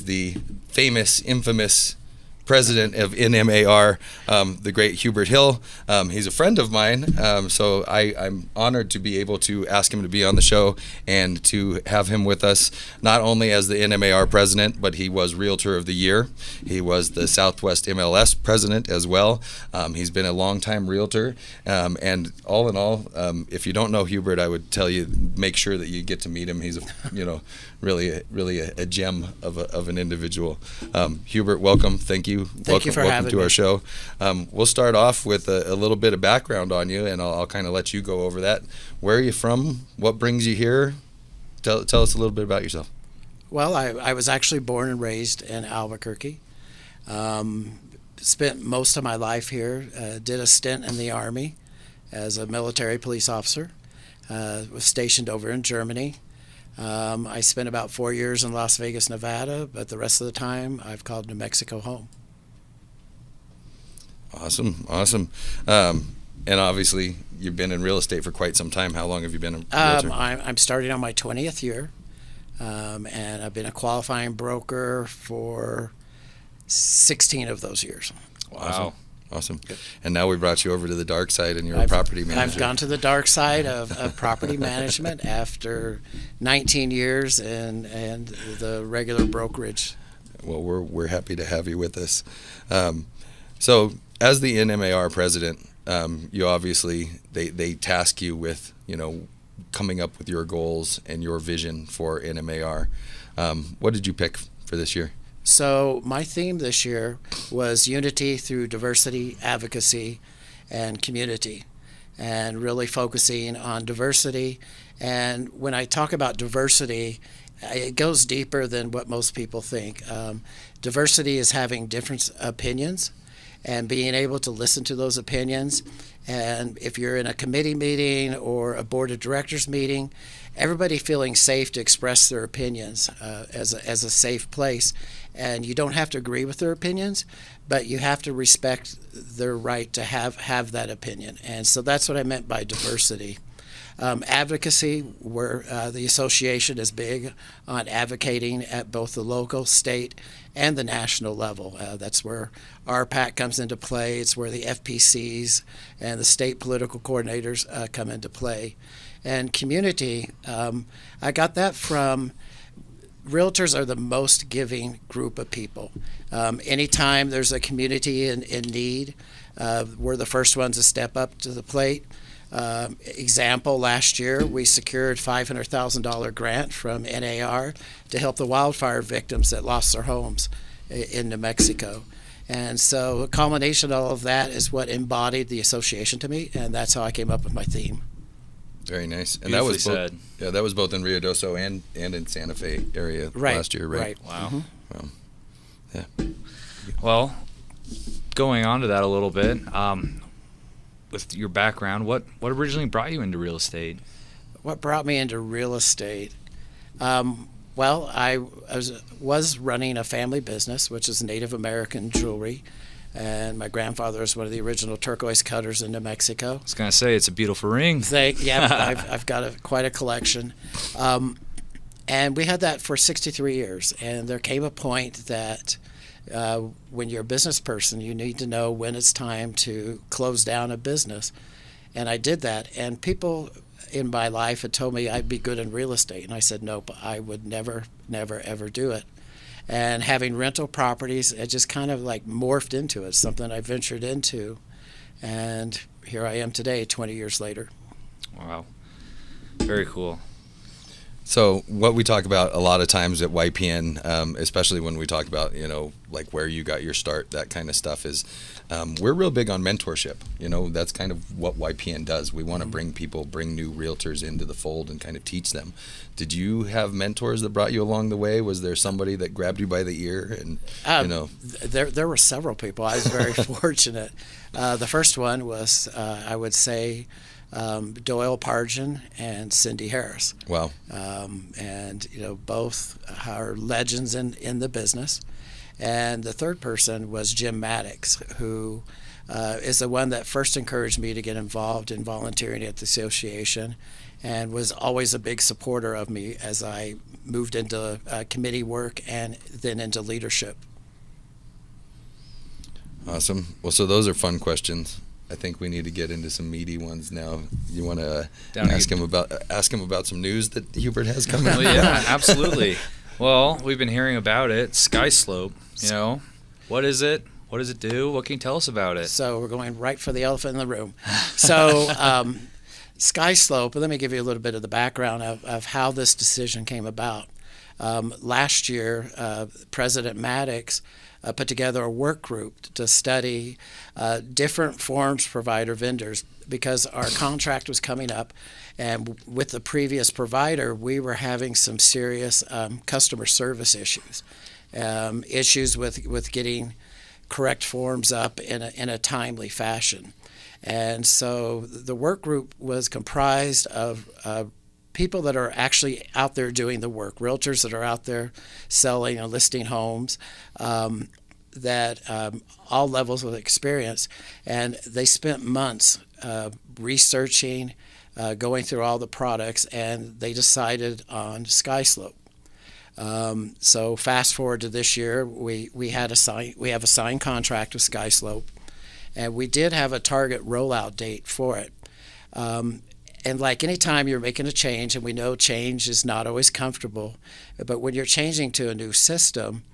the famous, infamous president of NMAR, the great Hubert Hill. He's a friend of mine, so I'm honored to be able to ask him to be on the show and to have him with us, not only as the NMAR president, but he was Realtor of the Year. He was the Southwest MLS president as well. He's been a longtime Realtor, and all in all, if you don't know Hubert, I would tell you, make sure that you get to meet him. He's really a gem of an individual. Hubert, welcome. Thank you. Thank you for having me. Welcome to our show. We'll start off with a little bit of background on you, and I'll kind of let you go over that. Where are you from? What brings you here? Tell us a little bit about yourself. Well, I was actually born and raised in Albuquerque. Spent most of my life here. Did a stint in the Army as a military police officer. Was stationed over in Germany. I spent about 4 years in Las Vegas, Nevada, but the rest of the time I've called New Mexico home. Awesome. And obviously you've been in real estate for quite some time. How long have you been a realtor? I'm starting on my 20th year, and I've been a qualifying broker for 16 of those years. Wow. Awesome. And now we brought you over to the dark side, and you're a property manager. I've gone to the dark side of property management after 19 years and the regular brokerage. Well, we're happy to have you with us. So as the NMAR president, you obviously, they task you with, coming up with your goals and your vision for NMAR. What did you pick for this year? So my theme this year was unity through diversity, advocacy, and community, and really focusing on diversity. And when I talk about diversity, it goes deeper than what most people think. Diversity is having different opinions and being able to listen to those opinions. And if you're in a committee meeting or a board of directors meeting, everybody feeling safe to express their opinions as a safe place. And you don't have to agree with their opinions, but you have to respect their right to have that opinion. And so that's what I meant by diversity. Advocacy, where the association is big on advocating at both the local, state, and the national level. That's where RPAC comes into play. It's where the FPCs and the state political coordinators come into play. And community, I got that from realtors are the most giving group of people. Anytime there's a community in need, we're the first ones to step up to the plate. Example, last year we secured $500,000 grant from NAR to help the wildfire victims that lost their homes in New Mexico. And so a culmination of all of that is what embodied the association to me, and that's how I came up with my theme. Very nice. And Beautifully that was both, said. yeah, that was both in Rio Doso and in Santa Fe area last year, right? Right. Wow. Mm-hmm. Yeah. Well, going on to that a little bit, with your background, what originally brought you into real estate? What brought me into real estate? Well, I was running a family business, which is Native American jewelry, and my grandfather was one of the original turquoise cutters in New Mexico. I was going to say, it's a beautiful ring. I've got quite a collection. And we had that for 63 years, and there came a point that when you're a business person, you need to know when it's time to close down a business. And I did that, and people in my life had told me I'd be good in real estate, and I said nope, I would never ever do it. And having rental properties, it just kind of like morphed into it, something I ventured into, and here I am today 20 years later. Wow, very cool. So what we talk about a lot of times at YPN, especially when we talk about, like where you got your start, that kind of stuff, is we're real big on mentorship. That's kind of what YPN does. We want to bring new realtors into the fold and kind of teach them. Did you have mentors that brought you along the way? Was there somebody that grabbed you by the ear? And there were several people. I was very fortunate. The first one was, I would say, Doyle Pargin and Cindy Harris. Wow. And both are legends in the business. And the third person was Jim Maddox, who is the one that first encouraged me to get involved in volunteering at the association, and was always a big supporter of me as I moved into committee work and then into leadership. Awesome. Well, so those are fun questions. I think we need to get into some meaty ones now. You want to ask him about some news that Hubert has coming? Well, yeah, absolutely. Well, we've been hearing about it. Sky Slope. What is it? What does it do? What can you tell us about it? So we're going right for the elephant in the room. So Sky Slope, let me give you a little bit of the background of how this decision came about. Last year, President Maddox put together a work group to study different forms provider vendors, because our contract was coming up, and with the previous provider, we were having some serious customer service issues, issues with getting correct forms up in a timely fashion. And so the work group was comprised of people that are actually out there doing the work, realtors that are out there selling and listing homes, that all levels of experience. And they spent months researching, going through all the products, and they decided on Sky Slope. So fast forward to this year, we have a signed contract with Sky Slope, and we did have a target rollout date for it. And like any time you're making a change, and we know change is not always comfortable, but when you're changing to a new system,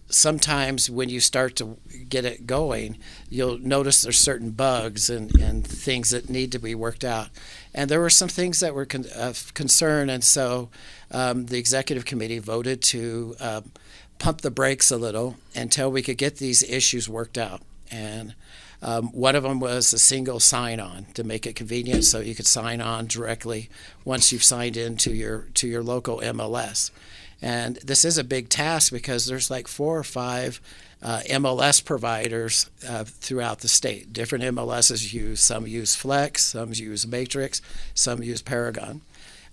sometimes when you start to get it going, you'll notice there's certain bugs and things that need to be worked out. And there were some things that were of concern, and so the executive committee voted to pump the brakes a little until we could get these issues worked out. And one of them was a single sign-on to make it convenient, so you could sign on directly once you've signed into your local MLS. And this is a big task because there's like 4 or 5 MLS providers throughout the state. Different MLSs use, some use Flex, some use Matrix, some use Paragon.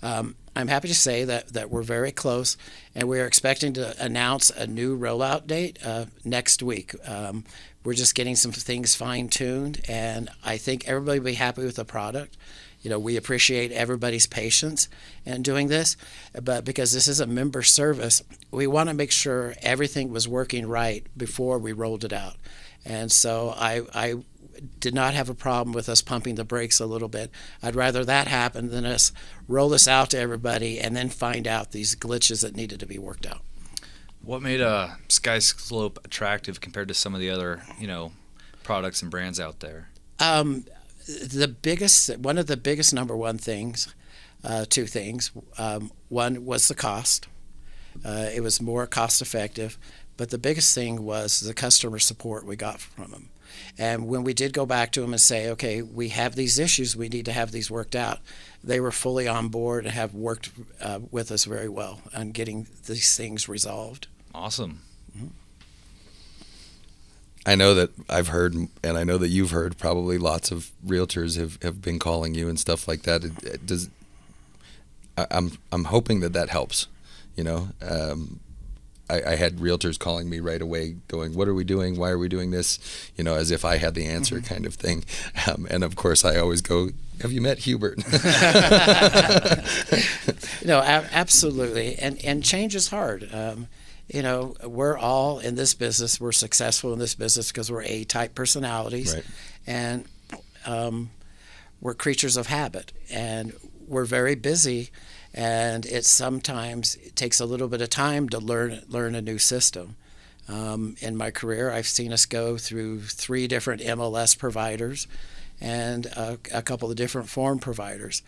I'm happy to say that we're very close, and we're expecting to announce a new rollout date next week. We're just getting some things fine-tuned, and I think everybody will be happy with the product. We appreciate everybody's patience in doing this, but because this is a member service, we want to make sure everything was working right before we rolled it out. And so I did not have a problem with us pumping the brakes a little bit. I'd rather that happen than us roll this out to everybody and then find out these glitches that needed to be worked out. What made Sky Slope attractive compared to some of the other, products and brands out there? One of the biggest number one things, 2 things. One was the cost. It was more cost effective, but the biggest thing was the customer support we got from them. And when we did go back to them and say, okay, we have these issues, we need to have these worked out, they were fully on board and have worked with us very well on getting these things resolved. Awesome. Mm-hmm. I know that I've heard, and I know that you've heard, probably lots of realtors have been calling you and stuff like that. I'm hoping that helps. I had realtors calling me right away going, what are we doing? Why are we doing this? As if I had the answer, kind of thing. And of course I always go, have you met Hubert? Absolutely. And change is hard. We're all in this business. We're successful in this business because we're A-type personalities. Right. And we're creatures of habit. And we're very busy. And it takes a little bit of time to learn a new system. In my career, I've seen us go through 3 different MLS providers and a couple of different form providers.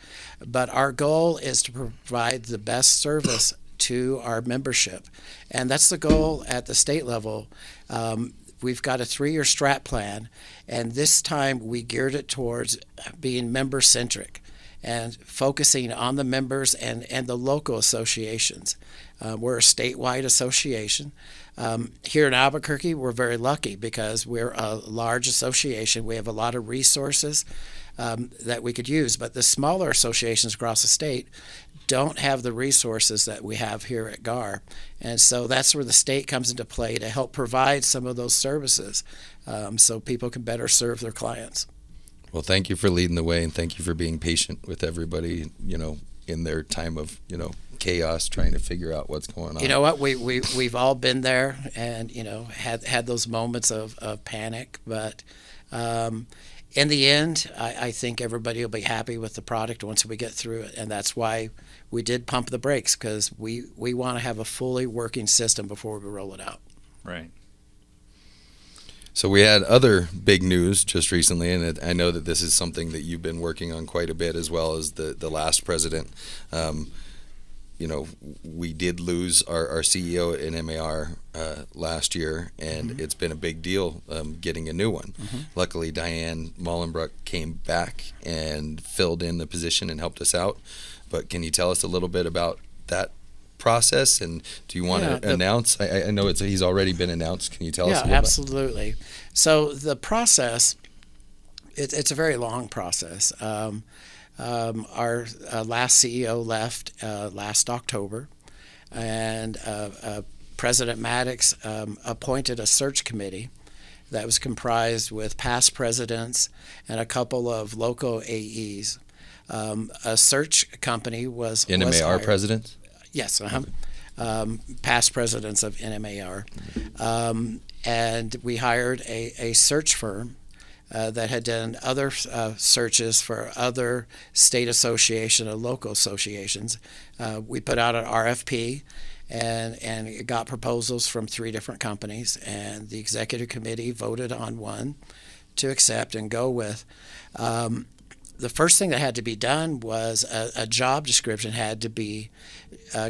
But our goal is to provide the best service to our membership. And that's the goal at the state level. We've got a 3-year strat plan, and this time we geared it towards being member-centric and focusing on the members and the local associations. We're a statewide association. Here in Albuquerque, we're very lucky because we're a large association. We have a lot of resources. that we could use. But the smaller associations across the state don't have the resources that we have here at GAR. And so that's where the state comes into play to help provide some of those services so people can better serve their clients. Well, thank you for leading the way, and thank you for being patient with everybody, in their time of, chaos, trying to figure out what's going on. You know what? We've all been there and, had those moments of panic. But in the end, I think everybody will be happy with the product once we get through it. And that's why we did pump the brakes, because we want to have a fully working system before we roll it out. Right. So we had other big news just recently, and I know that this is something that you've been working on quite a bit, as well as the last president. We did lose our CEO at NMAR last year, and it's been a big deal getting a new one. Luckily, Diane Mullenbrook came back and filled in the position and helped us out. But can you tell us a little bit about that process, and do you want to announce? I know he's already been announced. Can you tell us a little bit? Yeah, absolutely. So the process, it's a very long process. Our last CEO left last October, and President Maddox appointed a search committee that was comprised with past presidents and a couple of local AEs. A search company was NMAR hired. presidents? Yes, past presidents of NMAR. And we hired a search firm that had done other searches for other state association and local associations. We put out an RFP and got proposals from 3 different companies, and the executive committee voted on one to accept and go with. The first thing that had to be done was a job description had to be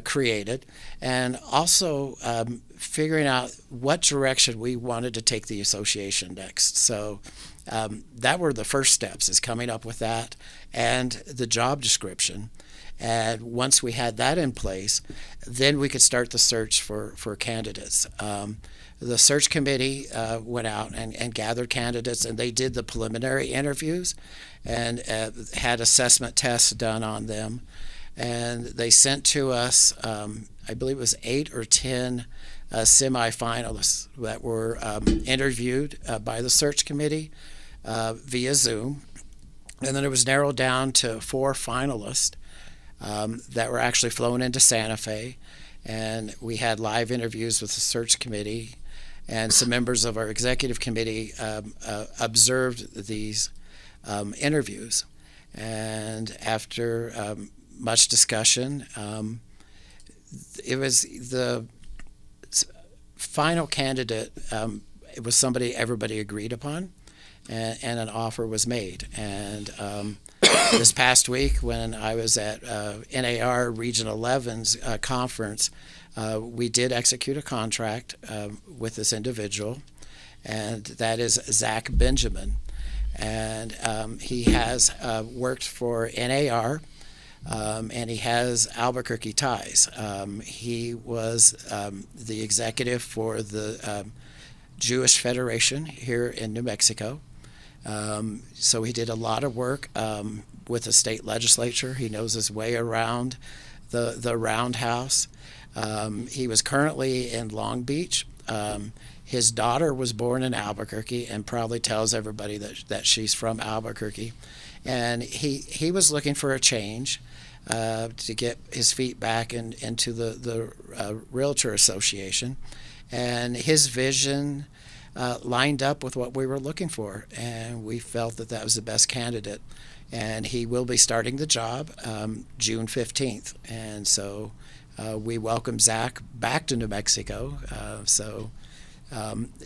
created, and also figuring out what direction we wanted to take the association next. So that were the first steps, is coming up with that and the job description. And once we had that in place, then we could start the search for candidates. The search committee went out and gathered candidates, and they did the preliminary interviews and had assessment tests done on them. And they sent to us, I believe it was 8 or 10 semifinalists that were interviewed by the search committee via Zoom. And then it was narrowed down to 4 finalists that were actually flown into Santa Fe. And we had live interviews with the search committee, and some members of our executive committee observed these interviews. And after much discussion, it was the final candidate. It was somebody everybody agreed upon, and an offer was made. And this past week, when I was at NAR Region 11's conference, we did execute a contract with this individual, and that is Zach Benjamin. And he has worked for NAR, and he has Albuquerque ties. He was the executive for the Jewish Federation here in New Mexico. So he did a lot of work with the state legislature. He knows his way around the roundhouse. He was currently in Long Beach. His daughter was born in Albuquerque, and probably tells everybody that she's from Albuquerque. And he was looking for a change to get his feet back into the Realtor Association. And his vision lined up with what we were looking for, and we felt that was the best candidate. And he will be starting the job June 15th. And so we welcome Zach back to New Mexico.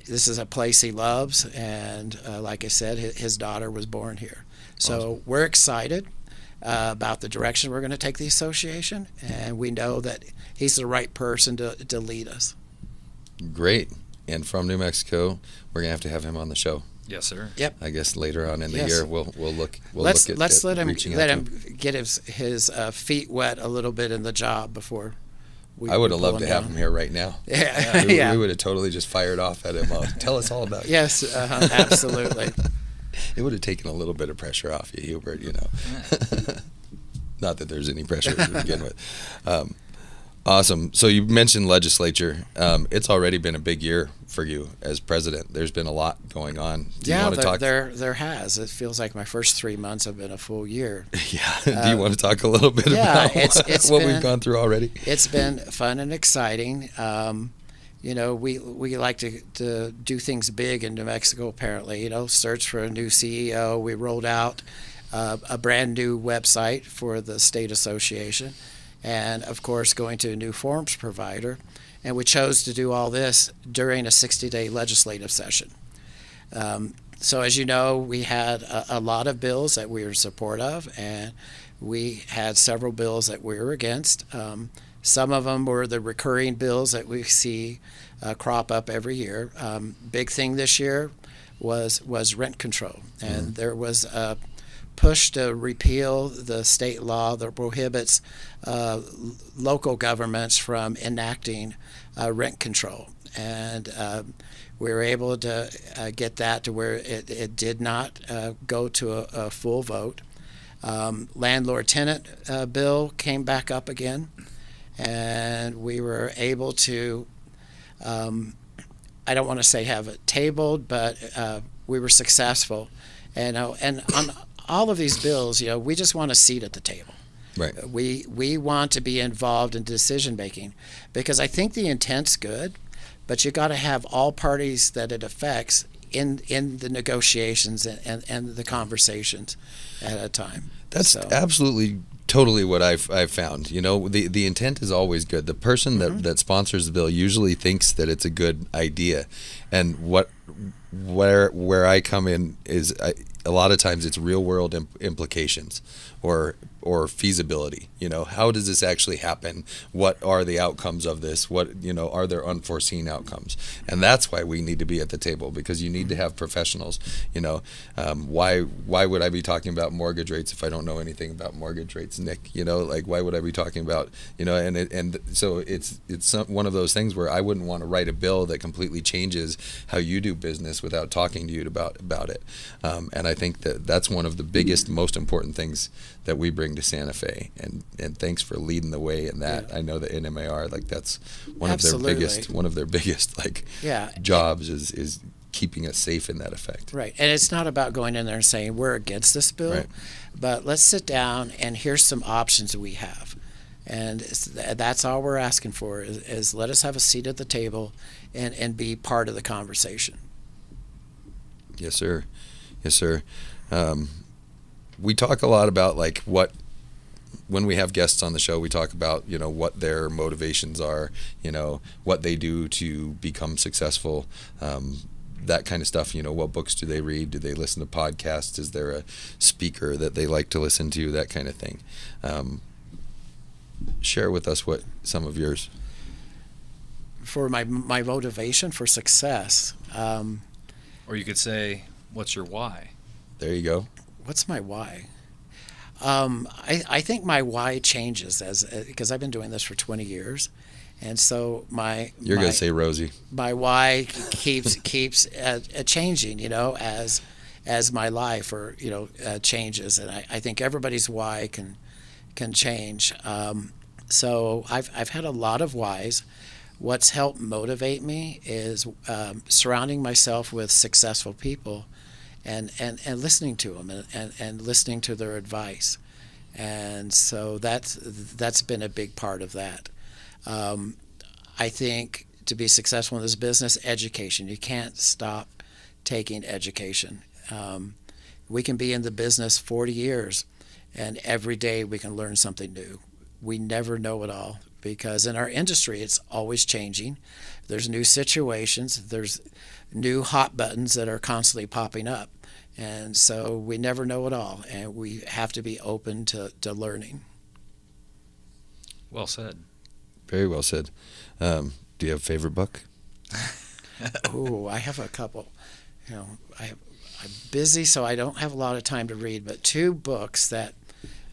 This is a place he loves, and like I said, his daughter was born here. So awesome. We're excited about the direction we're going to take the association, and we know that he's the right person to lead us. Great. And from New Mexico, we're going to have him on the show. Yes, sir. Yep. I guess later on in the year we'll look. Let's let him him get his feet wet a little bit in the job before. I would have loved to have him here right now. Yeah, we would have totally just fired off at him. Tell us all about it. Yes, absolutely. It would have taken a little bit of pressure off you, Hubert, you know. Not that there's any pressure to begin with. Awesome. So you mentioned legislature. It's already been a big year for you as president. There's been a lot going on. Do you want to talk? There has. It feels like my first 3 months have been a full year. Yeah. Do you want to talk a little bit about what we've gone through already? It's been fun and exciting. You know, we like to do things big in New Mexico, apparently. You know, search for a new CEO. We rolled out a brand new website for the state association. And, of course, going to a new forms provider. And we chose to do all this during a 60-day legislative session. So, as you know, we had a lot of bills that we were in support of, and we had several bills that we were against. Some of them were the recurring bills that we see crop up every year. Big thing this year was rent control. And there was a push to repeal the state law that prohibits local governments from enacting rent control. And we were able to get that to where it did not go to a full vote. Landlord-tenant bill came back up again, and we were able to, I don't want to say have it tabled, but we were successful. And on all of these bills, you know, we just want a seat at the table. Right. We want to be involved in decision making, because I think the intent's good, but you got to have all parties that it affects in the negotiations and the conversations at a time. That's absolutely totally what I've found. You know, the intent is always good. The person that sponsors the bill usually thinks that it's a good idea, and where I come in is a lot of times it's real world implications or feasibility. You know, how does this actually happen? What are the outcomes of this? What, you know, are there unforeseen outcomes? And that's why we need to be at the table, because you need to have professionals. You know, why would I be talking about mortgage rates if I don't know anything about mortgage rates, Nick? You know, like, why would I be talking about, you know, and so it's one of those things where I wouldn't want to write a bill that completely changes how you do business without talking to you about it. And I think that's one of the biggest, most important things that we bring to Santa Fe, and thanks for leading the way in that. Yeah. I know that NMAR, like, that's one of their biggest like jobs is keeping us safe in that effect. Right. And it's not about going in there and saying we're against this bill, but let's sit down and here's some options we have. And that's all we're asking for is let us have a seat at the table and be part of the conversation. Yes, sir. Yes, sir. We talk a lot about, like, when we have guests on the show, we talk about, you know, what their motivations are, you know, what they do to become successful, that kind of stuff. You know, what books do they read? Do they listen to podcasts? Is there a speaker that they like to listen to? That kind of thing. Share with us what some of yours. For my motivation for success. Or you could say, what's your why? There you go. What's my why? I think my why changes because I've been doing this for 20 years, and so you're gonna say Rosie. My why keeps changing, you know, as my life changes, and I think everybody's why can change. So I've had a lot of whys. What's helped motivate me is surrounding myself with successful people. And listening to them and listening to their advice, and so that's been a big part of that. I think to be successful in this business, education. You can't stop taking education. We can be in the business 40 years, and every day we can learn something new. We never know it all, because in our industry it's always changing. There's new situations. There's new hot buttons that are constantly popping up. And so we never know it all, and we have to be open to learning. Well said. Very well said. Do you have a favorite book? Oh, I have a couple. You know, I'm busy, so I don't have a lot of time to read, but two books that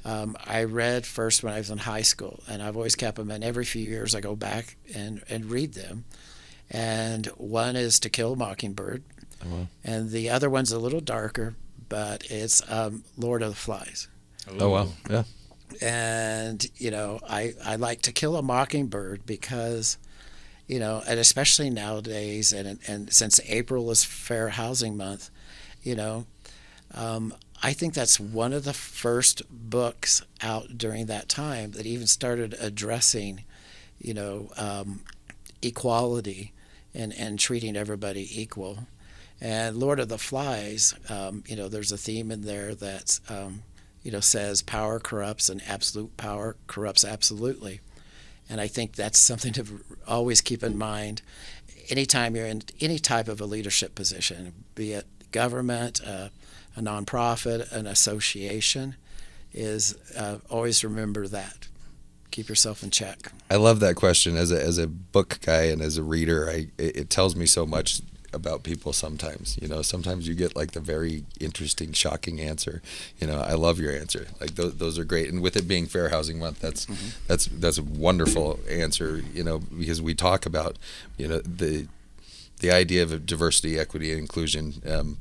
I read first when I was in high school, and I've always kept them, and every few years I go back and read them. And one is To Kill a Mockingbird, and the other one's a little darker, but it's Lord of the Flies. Oh, wow. Yeah. And, I like To Kill a Mockingbird because, and especially nowadays, and since April is Fair Housing Month, I think that's one of the first books out during that time that even started addressing, equality and treating everybody equal. And Lord of the Flies, there's a theme in there that's, says power corrupts and absolute power corrupts absolutely. And I think that's something to always keep in mind anytime you're in any type of a leadership position, be it government, a nonprofit, an association, is always remember that. Keep yourself in check. I love that question. As a book guy and as a reader, it tells me so much about people sometimes. Sometimes you get like the very interesting, shocking answer. I love your answer. Like those are great. And with it being Fair Housing Month, that's a wonderful answer, because we talk about, the idea of diversity, equity, and inclusion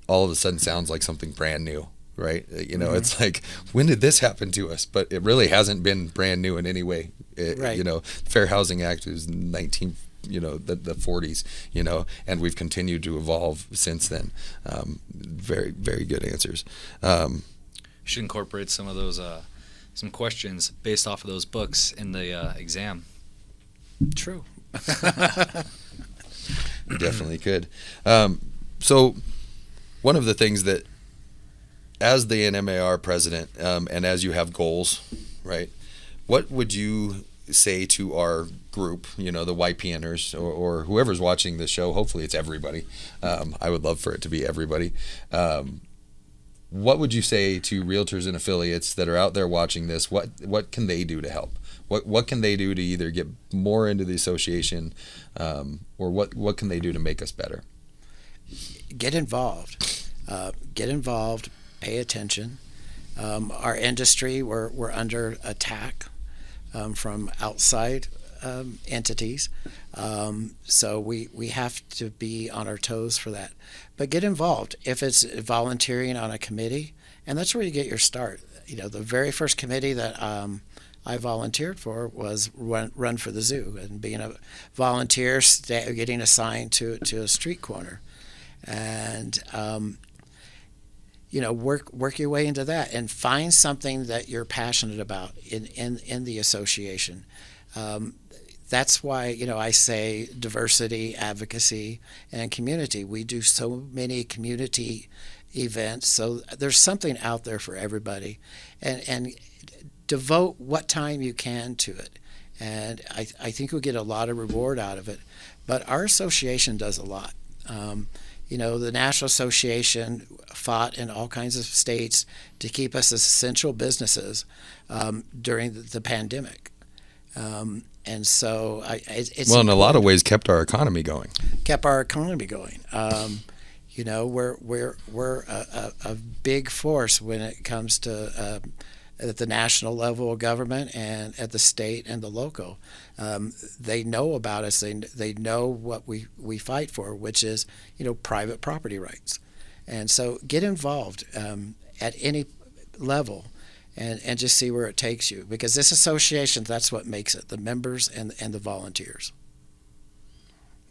all of a sudden sounds like something brand new. Right? It's like, when did this happen to us? But it really hasn't been brand new in any way. Right. Fair Housing Act was the 40s, and we've continued to evolve since then. Very, very good answers. You should incorporate some of those, some questions based off of those books in the exam. True. You definitely could. So one of the things that, as the NMAR president, and as you have goals, right, what would you say to our group, the YPNers or whoever's watching this show? Hopefully it's everybody. I would love for it to be everybody. What would you say to realtors and affiliates that are out there watching this? What can they do to help? What can they do to either get more into the association, or what can they do to make us better? Get involved. Pay attention. Our industry, we're under attack from outside entities, so we have to be on our toes for that. But get involved. If it's volunteering on a committee, and that's where you get your start. The very first committee that I volunteered for was Run for the Zoo, and being a volunteer, getting assigned to a street corner, and work your way into that and find something that you're passionate about in the association. That's why, I say diversity, advocacy, and community. We do so many community events, so there's something out there for everybody. And devote what time you can to it. And I think you'll get a lot of reward out of it. But our association does a lot. The National Association fought in all kinds of states to keep us as essential businesses during the pandemic. And so it's well, in a lot of ways, kept our economy going. We're a big force when it comes to at the national level of government and at the state and the local. They know about us. They know what we fight for, which is private property rights. And so get involved at any level and just see where it takes you, because this association, that's what makes it, the members and the volunteers.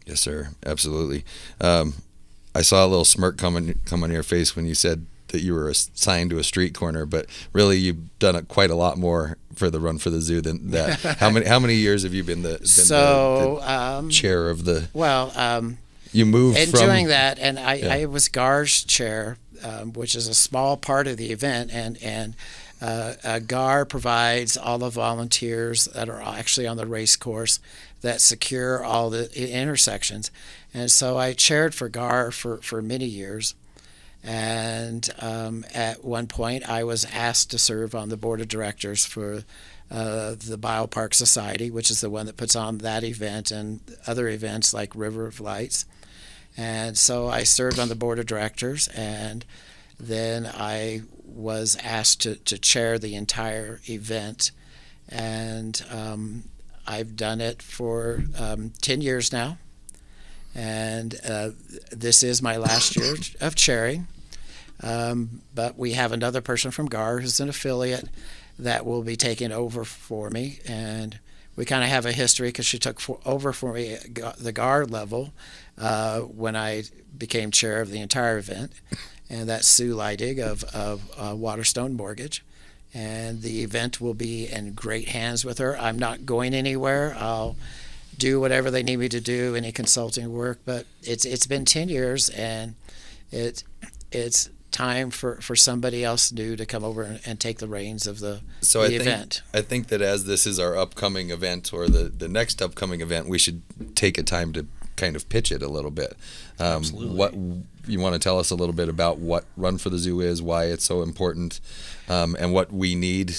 Yes, sir. Absolutely. I saw a little smirk come on your face when you said that you were assigned to a street corner, but really you've done quite a lot more for the Run for the Zoo than that. How many years have you been the chair of the? Well, you moved and from doing that, and I was GAR's chair, which is a small part of the event, and GAR provides all the volunteers that are actually on the race course that secure all the intersections, and so I chaired for GAR for many years. And at one point, I was asked to serve on the board of directors for the Biopark Society, which is the one that puts on that event and other events like River of Lights. And so I served on the board of directors, and then I was asked to chair the entire event. And I've done it for 10 years now. And this is my last year of chairing. But we have another person from GAR who's an affiliate that will be taking over for me, and we kind of have a history because she took over for me at the GAR level when I became chair of the entire event, and that's Sue Leidig of Waterstone Mortgage. And the event will be in great hands with her. I'm not going anywhere. I'll do whatever they need me to do, any consulting work. But it's been 10 years, and it's time for somebody else new to come over and take the reins of the event. I think that as this is our upcoming event, or the next upcoming event, we should take a time to kind of pitch it a little bit. Absolutely. What you want to tell us a little bit about what Run for the Zoo is, why it's so important, and what we need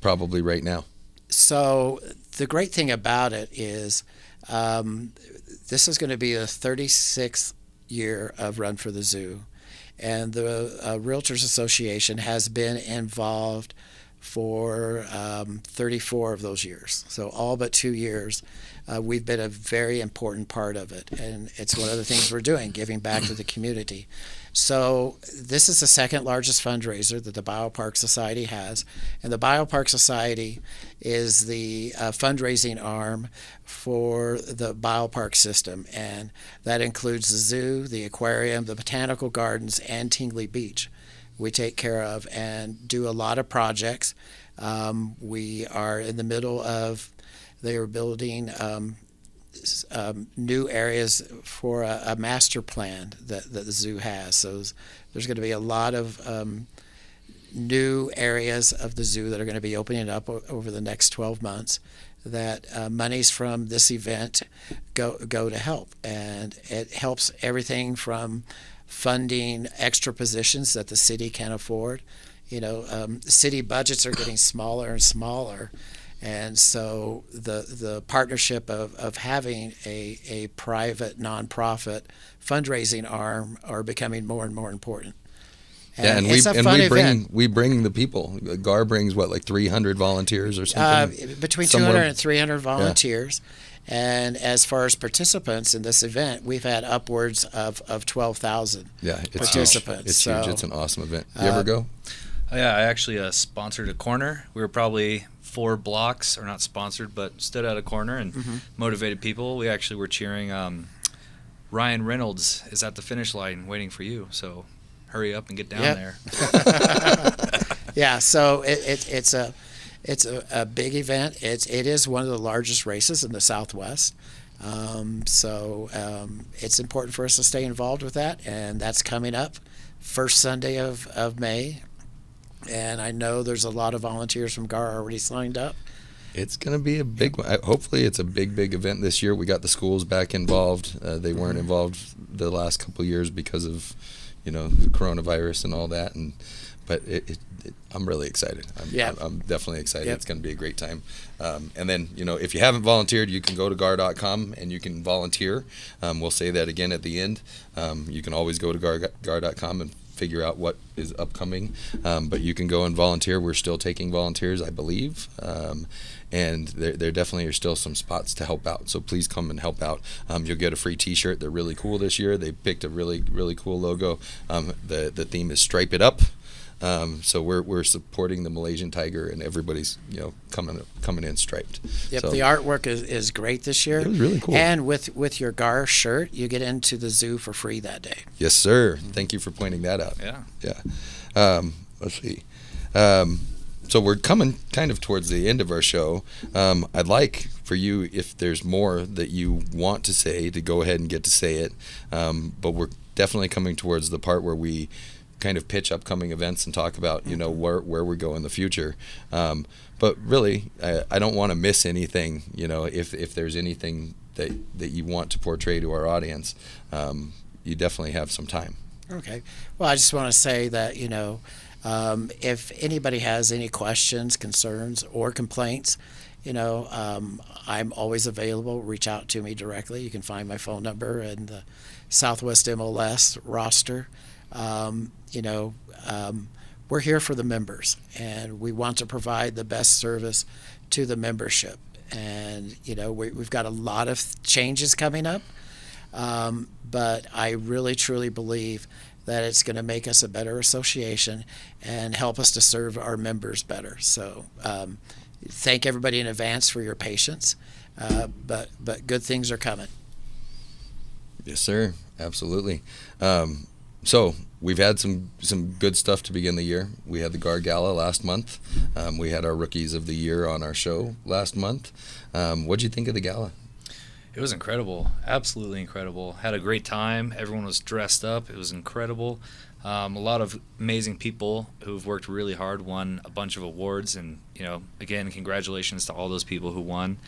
probably right now. So the great thing about it is this is going to be the 36th year of Run for the Zoo, and the Realtors Association has been involved for 34 of those years. So all but 2 years, we've been a very important part of it, and it's one of the things we're doing, giving back to the community. So this is the second largest fundraiser that the Biopark Society has, and the Biopark Society is the fundraising arm for the biopark system, and that includes the zoo, the aquarium, the botanical gardens, and Tingley Beach. We take care of and do a lot of projects. We are in the middle of, they are building new areas for a master plan that the zoo has. So there's going to be a lot of new areas of the zoo that are going to be opening up over the next 12 months that monies from this event go to help. And it helps everything from funding extra positions that the city can afford. City budgets are getting smaller and smaller, and so the partnership of having a private nonprofit fundraising arm are becoming more and more important. And it's a fun event. We bring the people. GAR brings like 300 volunteers or something. Between 200 and 300 volunteers. Yeah. And as far as participants in this event, we've had upwards of 12,000 participants. It's huge. It's an awesome event. You ever go? Yeah, I actually sponsored a corner. We were probably 4 blocks, or not sponsored, but stood at a corner and motivated people. We actually were cheering. Ryan Reynolds is at the finish line waiting for you, so hurry up and get down there. Yeah, so it's a big event. It is one of the largest races in the Southwest. So it's important for us to stay involved with that, and that's coming up first Sunday of May. And I know there's a lot of volunteers from GAR already signed up. It's going to be a big one. Hopefully it's a big event this year. We got the schools back involved. They weren't involved the last couple of years because of, the coronavirus and all that. But I'm really excited. I'm definitely excited. Yep. It's going to be a great time. And then, if you haven't volunteered, you can go to gar.com and you can volunteer. We'll say that again at the end. You can always go to gar.com and figure out what is upcoming. But you can go and volunteer. We're still taking volunteers, I believe. And there definitely are still some spots to help out. So please come and help out. You'll get a free T-shirt. They're really cool this year. They picked a really, really cool logo. The theme is Stripe It Up. So we're supporting the Malaysian tiger, and everybody's coming in striped. Yep, so, the artwork is great this year. It was really cool. And with your GAR shirt, you get into the zoo for free that day. Yes, sir. Thank you for pointing that out. Yeah. Let's see. So we're coming kind of towards the end of our show. I'd like for you, if there's more that you want to say, to go ahead and get to say it. But we're definitely coming towards the part where we kind of pitch upcoming events and talk about where we go in the future. But really, I don't want to miss anything. If there's anything that you want to portray to our audience, you definitely have some time. Okay. Well, I just want to say that if anybody has any questions, concerns, or complaints, I'm always available. Reach out to me directly. You can find my phone number in the Southwest MLS roster. We're here for the members, and we want to provide the best service to the membership. And, we've got a lot of changes coming up, but I really, truly believe that it's going to make us a better association and help us to serve our members better. So thank everybody in advance for your patience, but good things are coming. Yes, sir. Absolutely. So we've had some good stuff to begin the year. We had the Gar Gala last month. We had our Rookies of the Year on our show last month. What'd you think of the gala? It was incredible, absolutely incredible. Had a great time. Everyone was dressed up. It was incredible. A lot of amazing people who've worked really hard won a bunch of awards, and again, congratulations to all those people who won.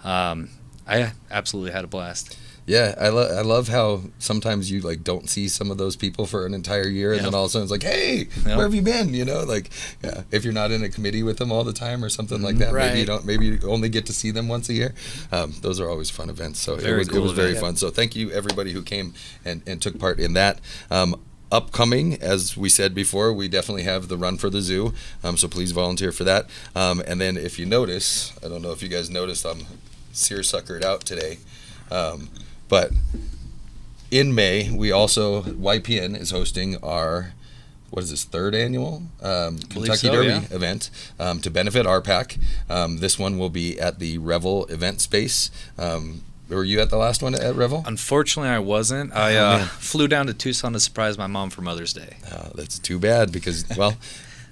I absolutely had a blast. Yeah, I love how sometimes you don't see some of those people for an entire year, and then all of a sudden it's like, hey, where have you been? If you're not in a committee with them all the time or something like that, right. maybe you only get to see them once a year. Those are always fun events. So it was very fun. So thank you everybody who came and took part in that. Upcoming, as we said before, we definitely have the Run for the Zoo. So please volunteer for that. And then if you notice, I don't know if you guys noticed, I'm seersuckered out today. But in May, we also, YPN is hosting our, third annual Kentucky Derby event to benefit RPAC. This one will be at the Revel event space. Were you at the last one at Revel? Unfortunately, I wasn't. I flew down to Tucson to surprise my mom for Mother's Day. That's too bad because, well...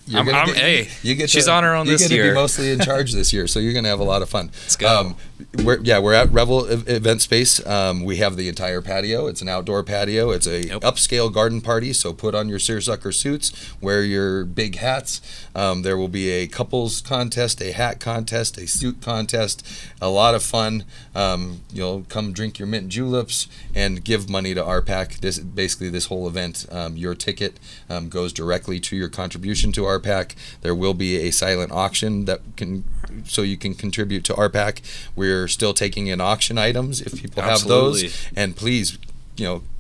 she's on her own this year. You get to be mostly in charge this year, so you're going to have a lot of fun. Let's go. We're at Revel Event Space. We have the entire patio. It's an outdoor patio. It's a upscale garden party, so put on your seersucker suits, wear your big hats. There will be a couples contest, a hat contest, a suit contest, a lot of fun. You'll come drink your mint juleps and give money to RPAC. This whole event, your ticket goes directly to your contribution to RPAC. There will be a silent auction so you can contribute to RPAC. We're still taking in auction items if people have those. And please,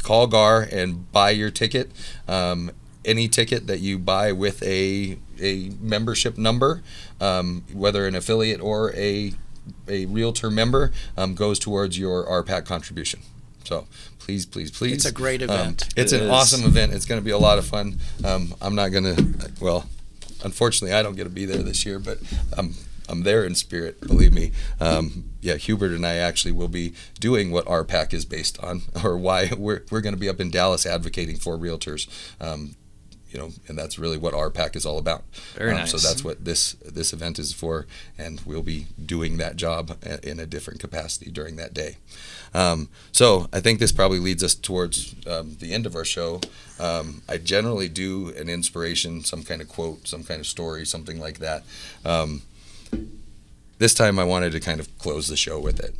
call GAR and buy your ticket. Any ticket that you buy with a membership number, whether an affiliate or a realtor member, goes towards your RPAC contribution. So please. It's a great event. It's an awesome event. It's going to be a lot of fun. I'm not going to, unfortunately, I don't get to be there this year, but I'm there in spirit, believe me. Hubert and I actually will be doing what RPAC is based on, or why we're going to be up in Dallas advocating for realtors. And that's really what RPAC is all about. Very nice. So that's what this event is for, and we'll be doing that job in a different capacity during that day. So I think this probably leads us towards the end of our show. I generally do an inspiration, some kind of quote, some kind of story, something like that. This time I wanted to kind of close the show with it.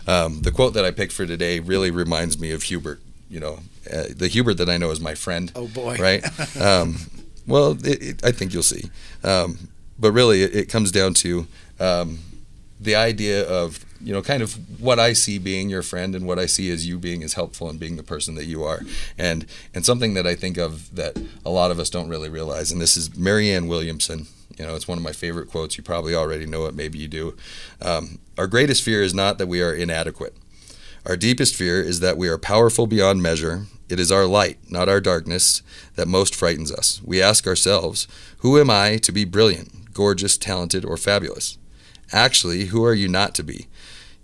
The quote that I picked for today really reminds me of Hubert. The Hubert that I know is my friend. Oh boy! Right? I think you'll see. But really, it comes down to the idea of kind of what I see being your friend and what I see as you being as helpful and being the person that you are, and something that I think of that a lot of us don't really realize. And this is Marianne Williamson. It's one of my favorite quotes. You probably already know it. Maybe you do. Our greatest fear is not that we are inadequate. Our deepest fear is that we are powerful beyond measure. It is our light, not our darkness, that most frightens us. We ask ourselves, who am I to be brilliant, gorgeous, talented, or fabulous? Actually, who are you not to be?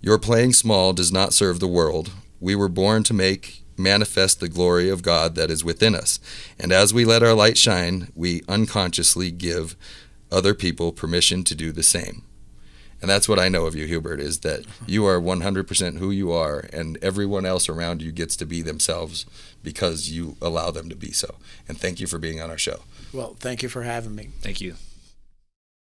Your playing small does not serve the world. We were born to manifest the glory of God that is within us. And as we let our light shine, we unconsciously give other people permission to do the same. And that's what I know of you, Hubert, is that you are 100% who you are, and everyone else around you gets to be themselves because you allow them to be so. And thank you for being on our show. Well, thank you for having me. Thank you.